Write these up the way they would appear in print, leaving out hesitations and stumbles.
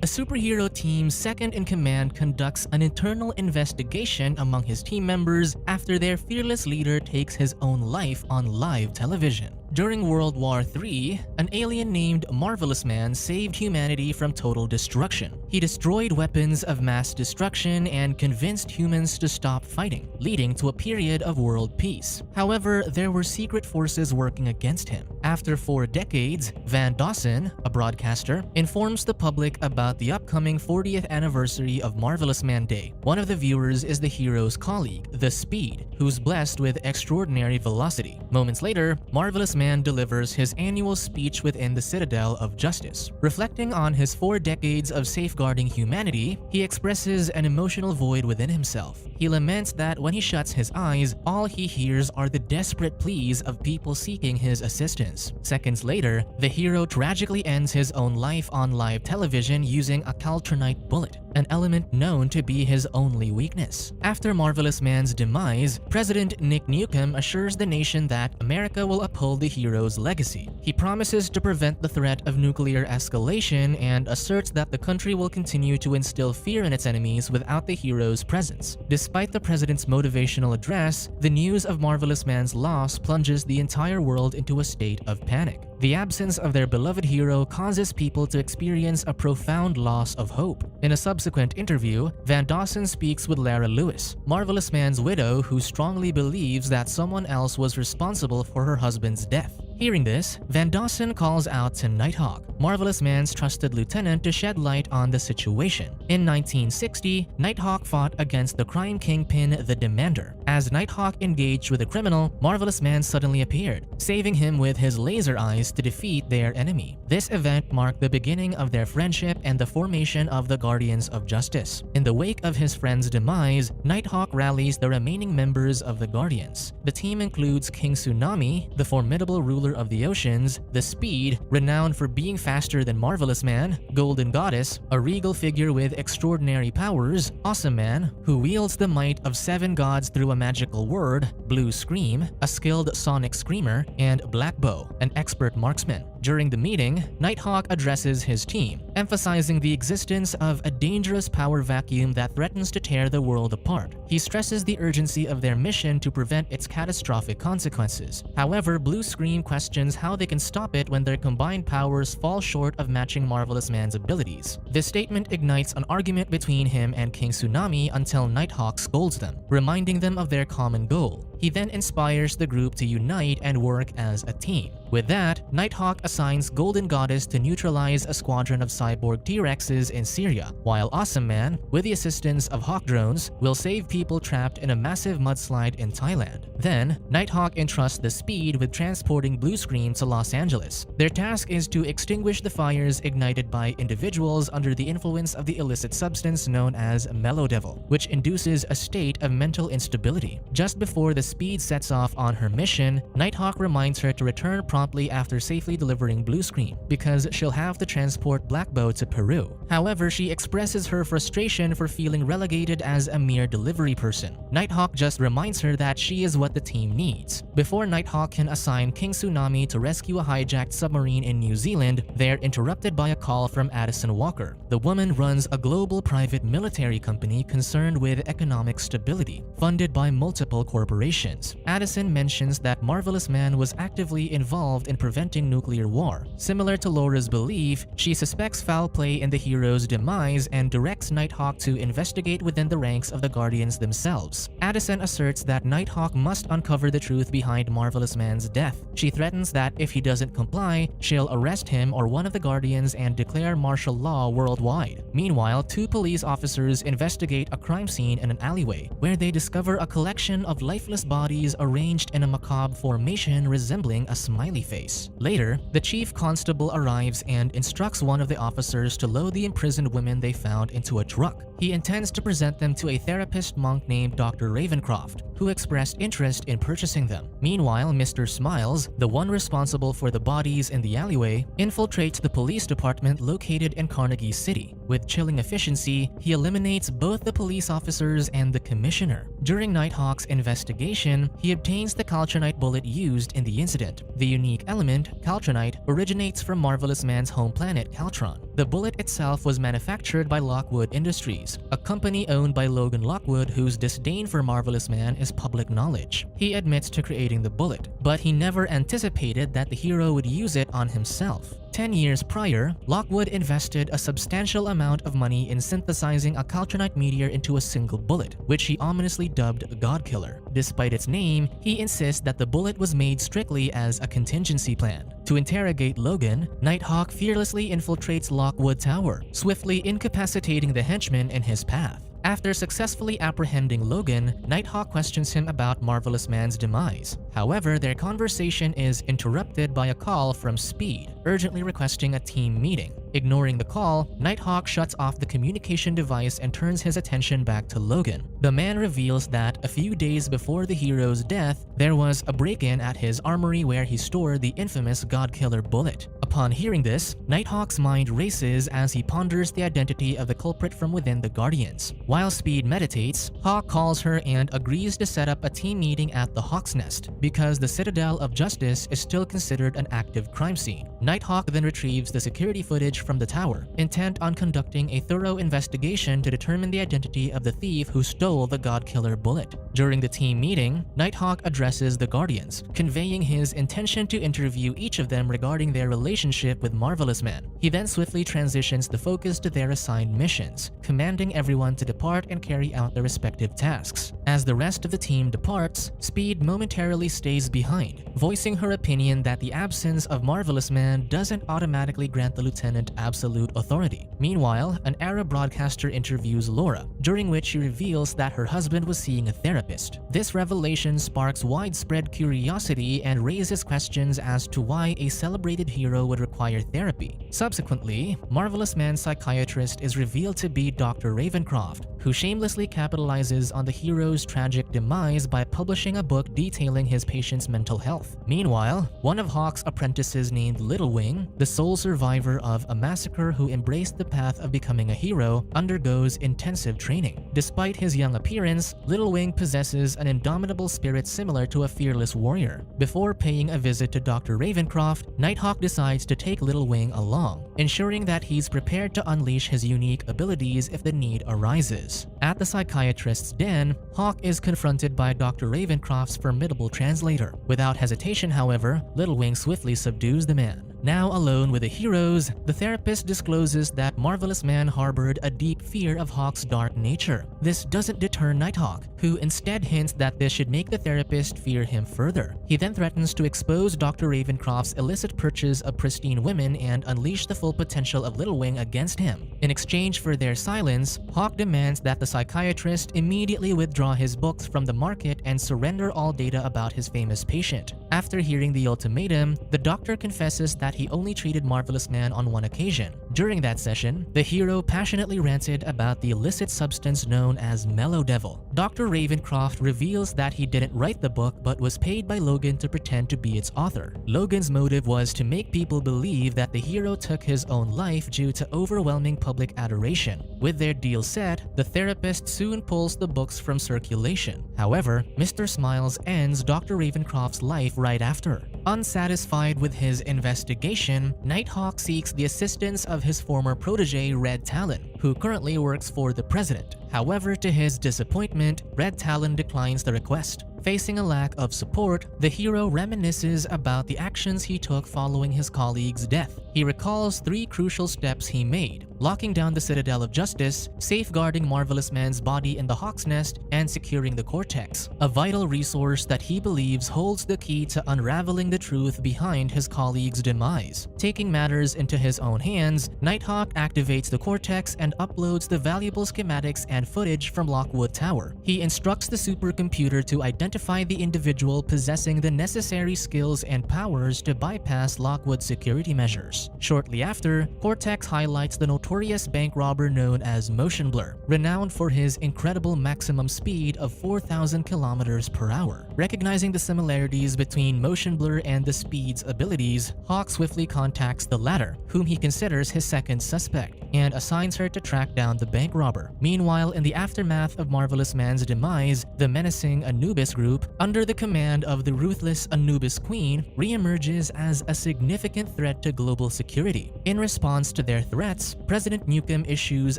A superhero team's second-in-command conducts an internal investigation among his team members after their fearless leader takes his own life on live television. During World War III, an alien named Marvelous Man saved humanity from total destruction. He destroyed weapons of mass destruction and convinced humans to stop fighting, leading to a period of world peace. However, there were secret forces working against him. After 4 decades, Van Dawson, a broadcaster, informs the public about the upcoming 40th anniversary of Marvelous Man Day. One of the viewers is the hero's colleague, the Speed, who's blessed with extraordinary velocity. Moments later, Marvelous Man delivers his annual speech within the Citadel of Justice. Reflecting on his 4 decades of safeguarding humanity, he expresses an emotional void within himself. He laments that when he shuts his eyes, all he hears are the desperate pleas of people seeking his assistance. Seconds later, the hero tragically ends his own life on live television using a caltronite bullet, an element known to be his only weakness. After Marvelous Man's demise, President Nick Nukem assures the nation that America will uphold the hero's legacy. He promises to prevent the threat of nuclear escalation and asserts that the country will continue to instill fear in its enemies without the hero's presence. Despite the president's motivational address, the news of Marvelous Man's loss plunges the entire world into a state of panic. The absence of their beloved hero causes people to experience a profound loss of hope. In a subsequent interview, Van Dawson speaks with Lara Lewis, Marvelous Man's widow, who strongly believes that someone else was responsible for her husband's death. Hearing this, Van Dawson calls out to Nighthawk, Marvelous Man's trusted lieutenant, to shed light on the situation. In 1960, Nighthawk fought against the crime kingpin, the Demander. As Nighthawk engaged with a criminal, Marvelous Man suddenly appeared, saving him with his laser eyes to defeat their enemy. This event marked the beginning of their friendship and the formation of the Guardians of Justice. In the wake of his friend's demise, Nighthawk rallies the remaining members of the Guardians. The team includes King Tsunami, the formidable ruler of the oceans, the Speed, renowned for being faster than Marvelous Man, Golden Goddess, a regal figure with extraordinary powers, Awesome Man, who wields the might of 7 gods through a magical word, Blue Scream, a skilled sonic screamer, and Black Bow, an expert marksman. During the meeting, Nighthawk addresses his team, emphasizing the existence of a dangerous power vacuum that threatens to tear the world apart. He stresses the urgency of their mission to prevent its catastrophic consequences. However, Blue Scream questions how they can stop it when their combined powers fall short of matching Marvelous Man's abilities. This statement ignites an argument between him and King Tsunami until Nighthawk scolds them, reminding them of their common goal. He then inspires the group to unite and work as a team. With that, Nighthawk assigns Golden Goddess to neutralize a squadron of cyborg T-Rexes in Syria, while Awesome Man, with the assistance of Hawk drones, will save people trapped in a massive mudslide in Thailand. Then, Nighthawk entrusts the Speed with transporting Blue Scream to Los Angeles. Their task is to extinguish the fires ignited by individuals under the influence of the illicit substance known as Melodevil, which induces a state of mental instability. Just before the Speed sets off on her mission, Nighthawk reminds her to return promptly after safely delivering Blue Scream, because she'll have to transport Black Bow to Peru. However, she expresses her frustration for feeling relegated as a mere delivery person. Nighthawk just reminds her that she is what the team needs. Before Nighthawk can assign King Tsunami to rescue a hijacked submarine in New Zealand, they're interrupted by a call from Addison Walker. The woman runs a global private military company concerned with economic stability, funded by multiple corporations. Addison mentions that Marvelous Man was actively involved in preventing nuclear war. Similar to Laura's belief, she suspects foul play in the hero's demise and directs Nighthawk to investigate within the ranks of the Guardians themselves. Addison asserts that Nighthawk must uncover the truth behind Marvelous Man's death. She threatens that if he doesn't comply, she'll arrest him or one of the Guardians and declare martial law worldwide. Meanwhile, 2 police officers investigate a crime scene in an alleyway, where they discover a collection of lifeless bodies arranged in a macabre formation resembling a smiley face. Later, the chief constable arrives and instructs one of the officers to load the imprisoned women they found into a truck. He intends to present them to a therapist monk named Dr. Ravencroft, who expressed interest in purchasing them. Meanwhile, Mr. Smiles, the one responsible for the bodies in the alleyway, infiltrates the police department located in Carnegie City. With chilling efficiency, he eliminates both the police officers and the commissioner. During Nighthawk's investigation, investigation, he obtains the caltronite bullet used in the incident. The unique element, caltronite, originates from Marvelous Man's home planet, Caltron. The bullet itself was manufactured by Lockwood Industries, a company owned by Logan Lockwood whose disdain for Marvelous Man is public knowledge. He admits to creating the bullet, but he never anticipated that the hero would use it on himself. 10 years prior, Lockwood invested a substantial amount of money in synthesizing a caltronite meteor into a single bullet, which he ominously dubbed God Killer. Despite its name, he insists that the bullet was made strictly as a contingency plan. To interrogate Logan, Nighthawk fearlessly infiltrates Lockwood Tower, swiftly incapacitating the henchman in his path. After successfully apprehending Logan, Nighthawk questions him about Marvelous Man's demise. However, their conversation is interrupted by a call from Speed, urgently requesting a team meeting. Ignoring the call, Nighthawk shuts off the communication device and turns his attention back to Logan. The man reveals that a few days before the hero's death, there was a break-in at his armory where he stored the infamous God Killer bullet. Upon hearing this, Nighthawk's mind races as he ponders the identity of the culprit from within the Guardians. While Speed meditates, Hawk calls her and agrees to set up a team meeting at the Hawk's Nest because the Citadel of Justice is still considered an active crime scene. Nighthawk then retrieves the security footage from the tower, intent on conducting a thorough investigation to determine the identity of the thief who stole the God Killer bullet. During the team meeting, Nighthawk addresses the Guardians, conveying his intention to interview each of them regarding their relationship with Marvelous Man. He then swiftly transitions the focus to their assigned missions, commanding everyone to depart and carry out their respective tasks. As the rest of the team departs, Speed momentarily stays behind, voicing her opinion that the absence of Marvelous Man doesn't automatically grant the lieutenant absolute authority. Meanwhile, an Arab broadcaster interviews Laura, during which she reveals that her husband was seeing a therapist. This revelation sparks widespread curiosity and raises questions as to why a celebrated hero would require therapy. Subsequently, Marvelous Man's psychiatrist is revealed to be Dr. Ravencroft, who shamelessly capitalizes on the hero's tragic demise by publishing a book detailing his patient's mental health. Meanwhile, one of Hawk's apprentices named Little Wing, the sole survivor of a massacre who embraced the path of becoming a hero, undergoes intensive training. Despite his young appearance, Little Wing possesses an indomitable spirit similar to a fearless warrior. Before paying a visit to Dr. Ravencroft, Nighthawk decides to take Little Wing along, ensuring that he's prepared to unleash his unique abilities if the need arises. At the psychiatrist's den, Hawk is confronted by Dr. Ravencroft's formidable translator. Without hesitation, however, Little Wing swiftly subdues the man. Now alone with the heroes, the therapist discloses that Marvelous Man harbored a deep fear of Hawk's dark nature. This doesn't deter Nighthawk, who instead hints that this should make the therapist fear him further. He then threatens to expose Dr. Ravencroft's illicit purchase of pristine women and unleash the full potential of Little Wing against him. In exchange for their silence, Hawk demands that the psychiatrist immediately withdraw his books from the market and surrender all data about his famous patient. After hearing the ultimatum, the doctor confesses that he only treated Marvelous Man on one occasion. During that session, the hero passionately ranted about the illicit substance known as Mellow Devil. Dr. Ravencroft reveals that he didn't write the book but was paid by Logan to pretend to be its author. Logan's motive was to make people believe that the hero took his own life due to overwhelming public adoration. With their deal set, the therapist soon pulls the books from circulation. However, Mr. Smiles ends Dr. Ravencroft's life right after. Unsatisfied with his investigation, Nighthawk seeks the assistance of his former protege Red Talon, who currently works for the president. However, to his disappointment, Red Talon declines the request. Facing a lack of support, the hero reminisces about the actions he took following his colleague's death. He recalls 3 crucial steps he made: locking down the Citadel of Justice, safeguarding Marvelous Man's body in the Hawk's Nest, and securing the Cortex, a vital resource that he believes holds the key to unraveling the truth behind his colleague's demise. Taking matters into his own hands, Nighthawk activates the Cortex and uploads the valuable schematics and footage from Lockwood Tower. He instructs the supercomputer to identify the individual possessing the necessary skills and powers to bypass Lockwood's security measures. Shortly after, Cortex highlights the notorious bank robber known as Motion Blur, renowned for his incredible maximum speed of 4,000 kilometers per hour. Recognizing the similarities between Motion Blur and the Speed's abilities, Hawk swiftly contacts the latter, whom he considers his second suspect, and assigns her to track down the bank robber. Meanwhile, in the aftermath of Marvelous Man's demise, the menacing Anubis group, under the command of the ruthless Anubis Queen, re-emerges as a significant threat to global security. In response to their threats, President Newcomb issues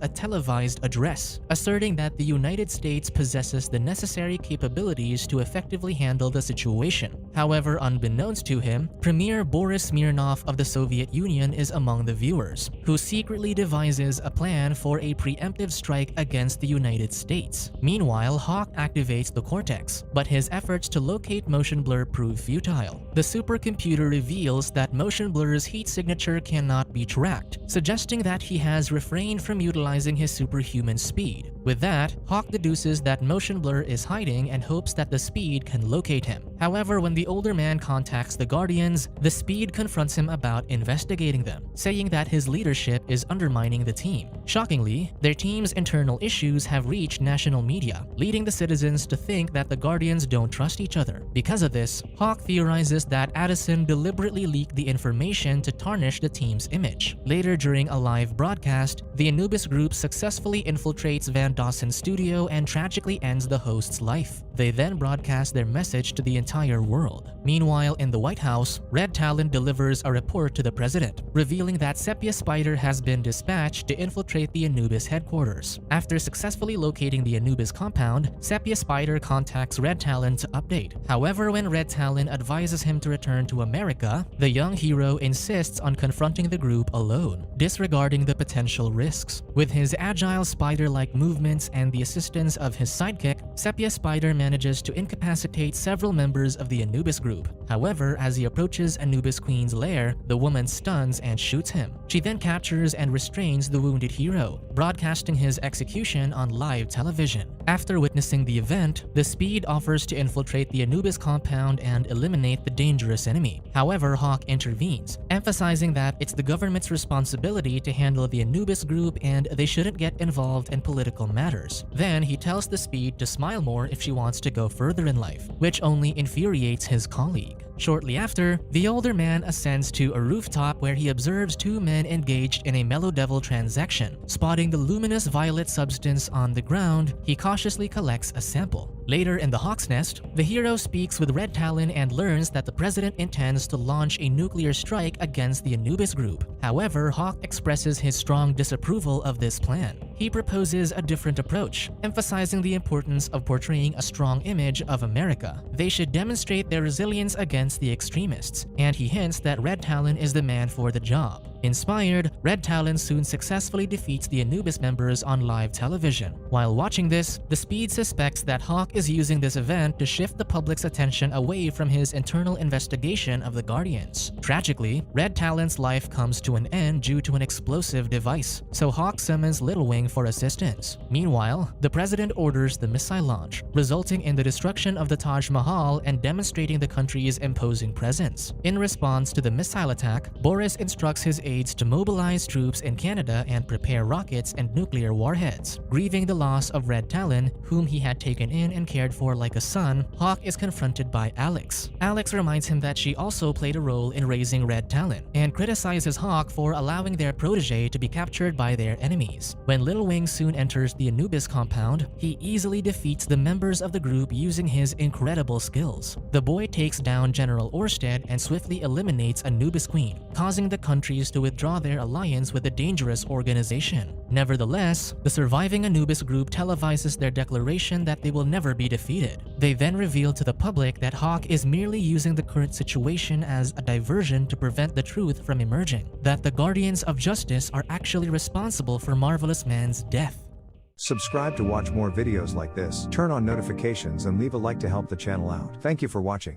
a televised address, asserting that the United States possesses the necessary capabilities to effectively handle the situation. However, unbeknownst to him, Premier Boris Smirnov of the Soviet Union is among the viewers, who secretly devises a plan for a preemptive strike against the United States. Meanwhile, Hawk activates the Cortex, but his efforts to locate motion blur prove futile. The supercomputer reveals that motion blur's heat signature cannot be tracked, suggesting that he has refrained from utilizing his superhuman speed. With that, Hawk deduces that motion blur is hiding and hopes that the Speed can locate him. However, when the older man contacts the Guardians, the Speed confronts him about investigating them, saying that his leadership is undermining the team. Shockingly, their team's internal issues have reached national media, leading the citizens to think that the Guardians don't trust each other. Because of this, Hawk theorizes that Addison deliberately leaked the information to tarnish the team's image. Later, during a live broadcast, the Anubis group successfully infiltrates Van Dawson's studio and tragically ends the host's life. They then broadcast their message to the entire world. Meanwhile, in the White House, Red Talon delivers a report to the president, revealing that Sepia Spider has been dispatched to infiltrate the Anubis headquarters. After successfully locating the Anubis compound, Sepia Spider contacts Red Talon to update. However, when Red Talon advises him to return to America, the young hero insists on confronting the group alone, disregarding the potential risks. With his agile spider-like movements and the assistance of his sidekick, Sepia Spider manages to incapacitate several members of the Anubis group. However, as he approaches Anubis Queen's lair, the woman stuns and shoots him. She then captures and restrains the wounded hero, broadcasting his execution on live television. After witnessing the event, the Speed offers to infiltrate the Anubis compound and eliminate the dangerous enemy. However, Hawk intervenes, emphasizing that it's the government's responsibility to handle the Anubis group and they shouldn't get involved in political matters. Then he tells the Speed to smile more if she wants to go further in life, which only infuriates his colleague. Shortly after, the older man ascends to a rooftop where he observes two men engaged in a Mellow Devil transaction. Spotting the luminous violet substance on the ground, he cautiously collects a sample. Later in the Hawk's Nest, the hero speaks with Red Talon and learns that the president intends to launch a nuclear strike against the Anubis group. However, Hawk expresses his strong disapproval of this plan. He proposes a different approach, emphasizing the importance of portraying a strong image of America. They should demonstrate their resilience against the extremists, and he hints that Red Talon is the man for the job. Inspired, Red Talon soon successfully defeats the Anubis members on live television. While watching this, the Speed suspects that Hawk is using this event to shift the public's attention away from his internal investigation of the Guardians. Tragically, Red Talon's life comes to an end due to an explosive device, so Hawk summons Little Wing for assistance. Meanwhile, the president orders the missile launch, resulting in the destruction of the Taj Mahal and demonstrating the country's imposing presence. In response to the missile attack, Boris instructs his aides to mobilize troops in Canada and prepare rockets and nuclear warheads. Grieving the loss of Red Talon, whom he had taken in and cared for like a son, Hawk is confronted by Alex. Alex reminds him that she also played a role in raising Red Talon, and criticizes Hawk for allowing their protege to be captured by their enemies. When Little Wing soon enters the Anubis compound, he easily defeats the members of the group using his incredible skills. The boy takes down General Orsted and swiftly eliminates Anubis Queen, causing the countries to withdraw their alliance with the dangerous organization. Nevertheless, the surviving Anubis group televises their declaration that they will never be defeated. They then reveal to the public that Hawk is merely using the current situation as a diversion to prevent the truth from emerging, that the Guardians of Justice are actually responsible for Marvelous Man's death. Subscribe to watch more videos like this, turn on notifications and leave a like to help the channel out. Thank you for watching.